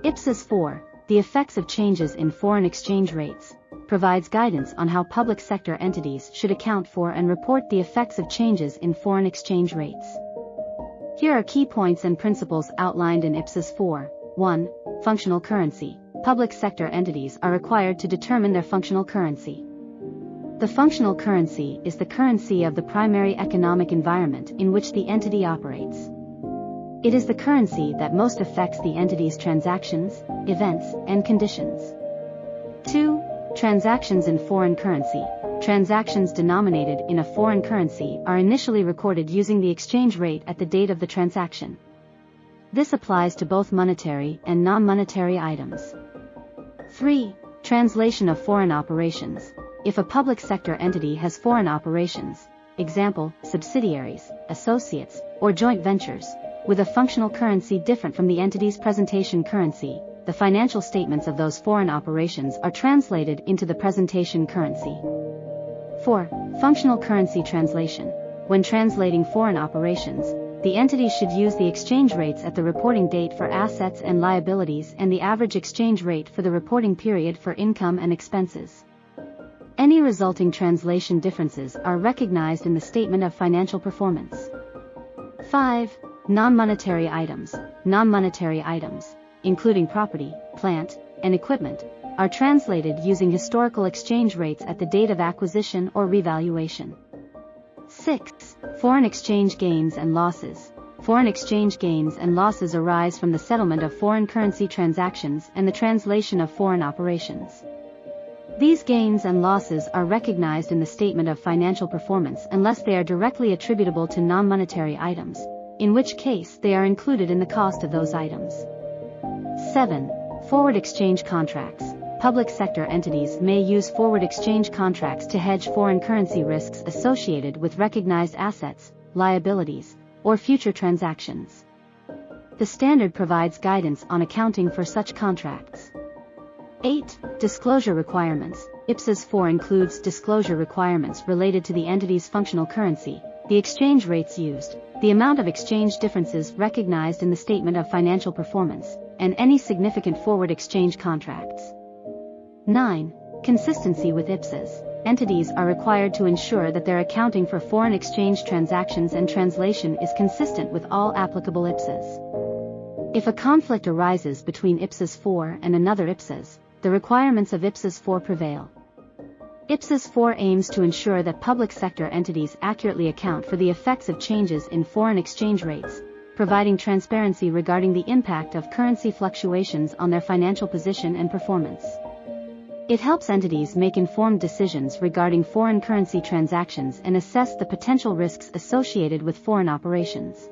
Ipsas 4, the effects of changes in foreign exchange rates, provides guidance on how public sector entities should account for and report the effects of changes in foreign exchange rates. Here are key points and principles outlined in Ipsas 4. 1. Functional currency. Public sector entities are required to determine their functional currency. The functional currency is the currency of the primary economic environment in which the entity operates. It is the currency that most affects the entity's transactions, events, and conditions. 2. Transactions in foreign currency. Transactions denominated in a foreign currency are initially recorded using the exchange rate at the date of the transaction. This applies to both monetary and non-monetary items. 3. Translation of foreign operations. If a public sector entity has foreign operations, example, subsidiaries, associates, or joint ventures, with a functional currency different from the entity's presentation currency, the financial statements of those foreign operations are translated into the presentation currency. 4. Functional currency translation. When translating foreign operations, the entity should use the exchange rates at the reporting date for assets and liabilities and the average exchange rate for the reporting period for income and expenses. Any resulting translation differences are recognized in the statement of financial performance. 5. Non-monetary items. Non-monetary items, including property, plant, and equipment, are translated using historical exchange rates at the date of acquisition or revaluation. 6. Foreign exchange gains and losses. Foreign exchange gains and losses arise from the settlement of foreign currency transactions and the translation of foreign operations. These gains and losses are recognized in the statement of financial performance unless they are directly attributable to non-monetary items, in which case they are included in the cost of those items. 7. Forward exchange contracts. Public sector entities may use forward exchange contracts to hedge foreign currency risks associated with recognized assets, liabilities, or future transactions. The standard provides guidance on accounting for such contracts. 8. Disclosure requirements. Ipsas 4 includes disclosure requirements related to the entity's functional currency, the exchange rates used, the amount of exchange differences recognized in the statement of financial performance, and any significant forward exchange contracts. 9. Consistency with Ipsas. Entities are required to ensure that their accounting for foreign exchange transactions and translation is consistent with all applicable Ipsas. If a conflict arises between Ipsas 4 and another Ipsas, the requirements of Ipsas 4 prevail. Ipsas 4 aims to ensure that public sector entities accurately account for the effects of changes in foreign exchange rates, providing transparency regarding the impact of currency fluctuations on their financial position and performance. It helps entities make informed decisions regarding foreign currency transactions and assess the potential risks associated with foreign operations.